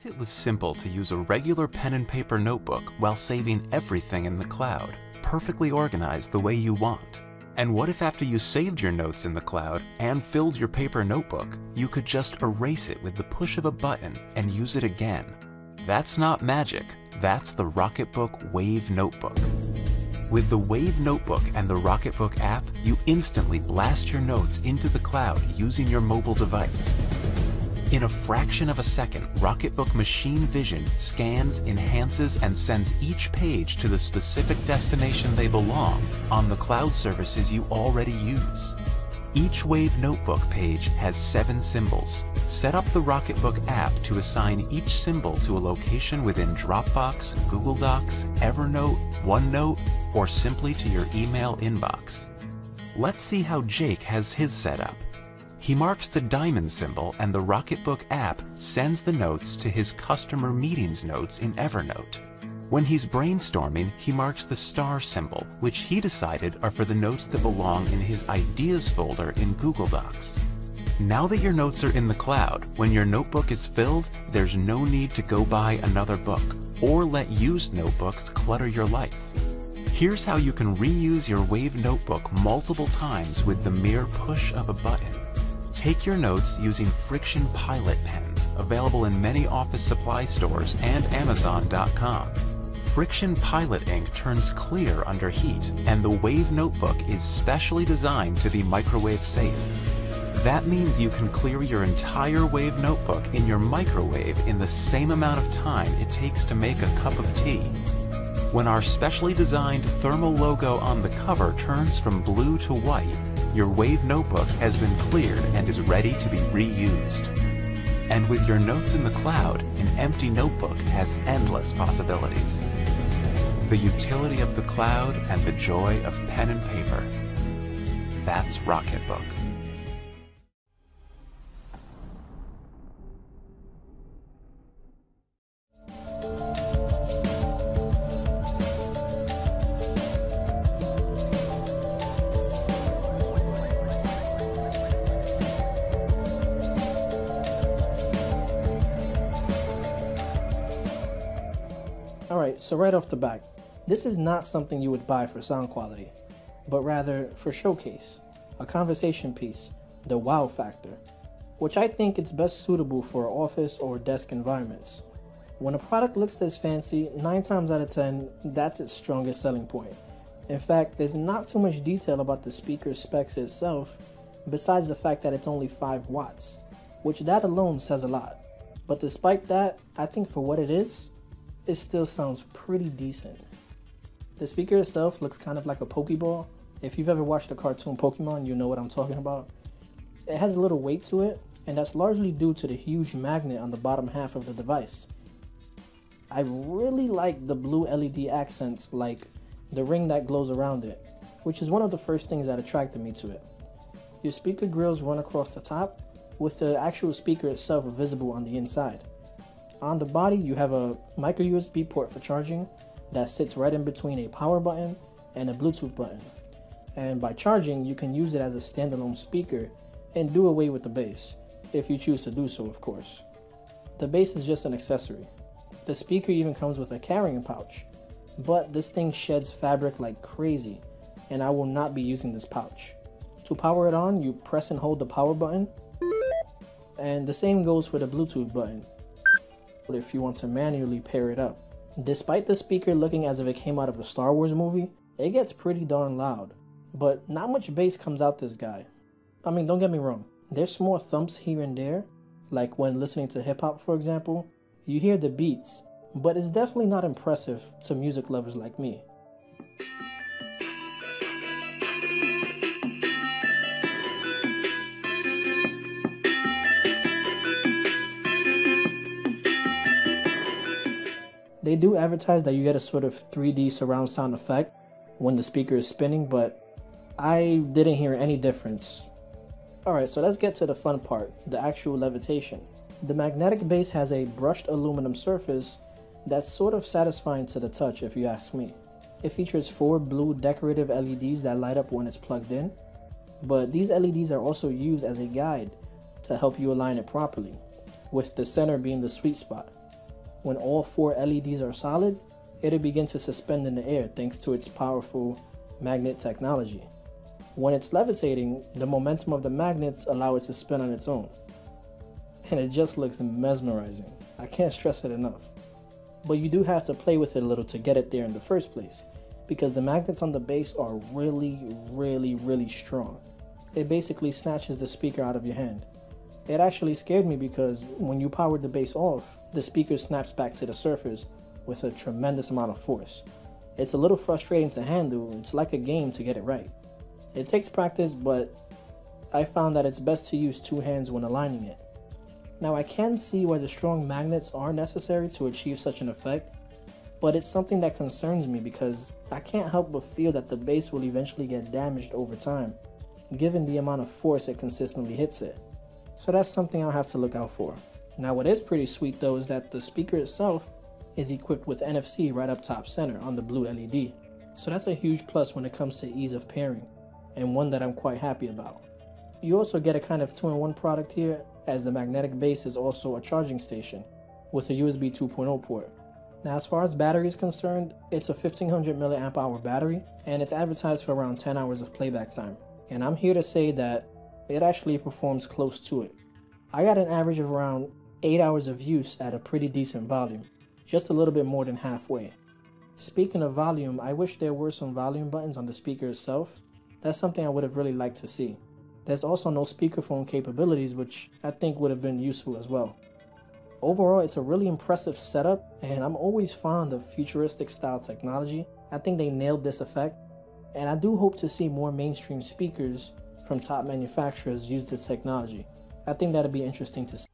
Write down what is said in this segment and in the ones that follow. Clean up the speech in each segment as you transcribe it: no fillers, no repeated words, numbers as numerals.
if it was simple to use a regular pen and paper notebook while saving everything in the cloud, perfectly organized the way you want? And what if after you saved your notes in the cloud and filled your paper notebook, you could just erase it with the push of a button and use it again? That's not magic, that's the Rocketbook Wave Notebook. With the Wave Notebook and the Rocketbook app, you instantly blast your notes into the cloud using your mobile device. In a fraction of a second, Rocketbook Machine Vision scans, enhances, and sends each page to the specific destination they belong on the cloud services you already use. Each Wave Notebook page has 7 symbols. Set up the Rocketbook app to assign each symbol to a location within Dropbox, Google Docs, Evernote, OneNote, or simply to your email inbox. Let's see how Jake has his set up. He marks the diamond symbol and the Rocketbook app sends the notes to his customer meetings notes in Evernote. When he's brainstorming, he marks the star symbol, which he decided are for the notes that belong in his ideas folder in Google Docs. Now that your notes are in the cloud, when your notebook is filled, there's no need to go buy another book or let used notebooks clutter your life. Here's how you can reuse your Wave Notebook multiple times with the mere push of a button. Take your notes using Friction Pilot pens, available in many office supply stores and Amazon.com. Friction Pilot ink turns clear under heat, and the Wave Notebook is specially designed to be microwave safe. That means you can clear your entire Wave Notebook in your microwave in the same amount of time it takes to make a cup of tea. When our specially designed thermal logo on the cover turns from blue to white, your Wave Notebook has been cleared and is ready to be reused. And with your notes in the cloud, an empty notebook has endless possibilities. The utility of the cloud and the joy of pen and paper. That's Rocketbook. Alright, so right off the bat, this is not something you would buy for sound quality, but rather for showcase, a conversation piece, the wow factor, which I think it's best suitable for office or desk environments. When a product looks this fancy, 9 times out of 10, that's its strongest selling point. In fact, there's not too much detail about the speaker's specs itself, besides the fact that it's only 5 watts, which that alone says a lot. But despite that, I think for what it is, it still sounds pretty decent. The speaker itself looks kind of like a Pokeball. If you've ever watched the cartoon Pokemon, you know what I'm talking about. It has a little weight to it, and that's largely due to the huge magnet on the bottom half of the device. I really like the blue LED accents, like the ring that glows around it, which is one of the first things that attracted me to it. Your speaker grills run across the top, with the actual speaker itself visible on the inside. On the body, you have a micro USB port for charging that sits right in between a power button and a Bluetooth button. And by charging, you can use it as a standalone speaker and do away with the bass, if you choose to do so, of course. The bass is just an accessory. The speaker even comes with a carrying pouch, but this thing sheds fabric like crazy, and I will not be using this pouch. To power it on, you press and hold the power button, and the same goes for the Bluetooth button if you want to manually pair it up. Despite the speaker looking as if it came out of a Star Wars movie, it gets pretty darn loud, but not much bass comes out this guy. I mean, don't get me wrong, there's small thumps here and there, like when listening to hip hop for example, you hear the beats, but it's definitely not impressive to music lovers like me. They do advertise that you get a sort of 3D surround sound effect when the speaker is spinning, but I didn't hear any difference. Alright, so let's get to the fun part, the actual levitation. The magnetic base has a brushed aluminum surface that's sort of satisfying to the touch if you ask me. It features 4 blue decorative LEDs that light up when it's plugged in, but these LEDs are also used as a guide to help you align it properly, with the center being the sweet spot. when all 4 LEDs are solid, it'll begin to suspend in the air thanks to its powerful magnet technology. When it's levitating, the momentum of the magnets allow it to spin on its own. And it just looks mesmerizing. I can't stress it enough. But you do have to play with it a little to get it there in the first place, because the magnets on the base are really strong. It basically snatches the speaker out of your hand. It actually scared me because when you powered the base off, the speaker snaps back to the surface with a tremendous amount of force. It's a little frustrating to handle. It's like a game to get it right. It takes practice, but I found that it's best to use 2 hands when aligning it. Now I can see why the strong magnets are necessary to achieve such an effect, but it's something that concerns me because I can't help but feel that the base will eventually get damaged over time, given the amount of force it consistently hits it. So that's something I'll have to look out for. Now what is pretty sweet though is that the speaker itself is equipped with NFC right up top center on the blue LED. So that's a huge plus when it comes to ease of pairing, and one that I'm quite happy about. You also get a kind of 2-in-1 product here, as the magnetic base is also a charging station with a USB 2.0 port. Now as far as battery is concerned, it's a 1500 mAh battery and it's advertised for around 10 hours of playback time. And I'm here to say that it actually performs close to it. I got an average of around 8 hours of use at a pretty decent volume, just a little bit more than halfway. Speaking of volume, I wish there were some volume buttons on the speaker itself. That's something I would have really liked to see. There's also no speakerphone capabilities, which I think would have been useful as well. Overall, it's a really impressive setup, and I'm always fond of futuristic style technology. I think they nailed this effect, and I do hope to see more mainstream speakers from top manufacturers use this technology. I think that'd be interesting to see.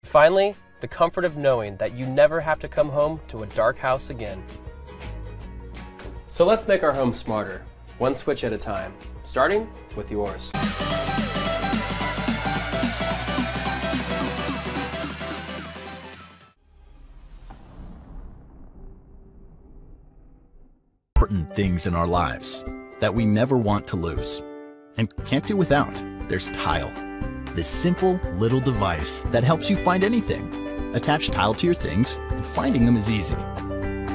Finally, the comfort of knowing that you never have to come home to a dark house again. So let's make our home smarter, one switch at a time, starting with yours. Important things in our lives that we never want to lose and can't do without. There's Tile, this simple little device that helps you find anything. Attach Tile to your things and finding them is easy.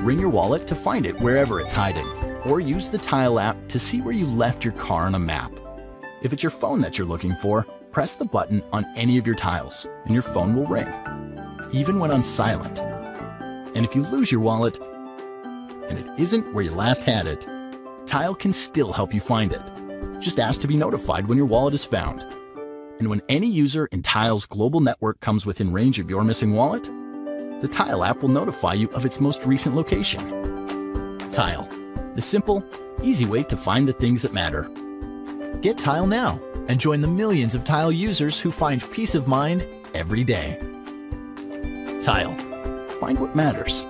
Ring your wallet to find it wherever it's hiding, or use the Tile app to see where you left your car on a map. If it's your phone that you're looking for, press the button on any of your tiles and your phone will ring, even when on silent. And if you lose your wallet and it isn't where you last had it, Tile can still help you find it. Just ask to be notified when your wallet is found. And when any user in Tile's global network comes within range of your missing wallet, the Tile app will notify you of its most recent location. Tile, The simple, easy way to find the things that matter. Get Tile now and join the millions of Tile users who find peace of mind every day. Tile. Find what matters.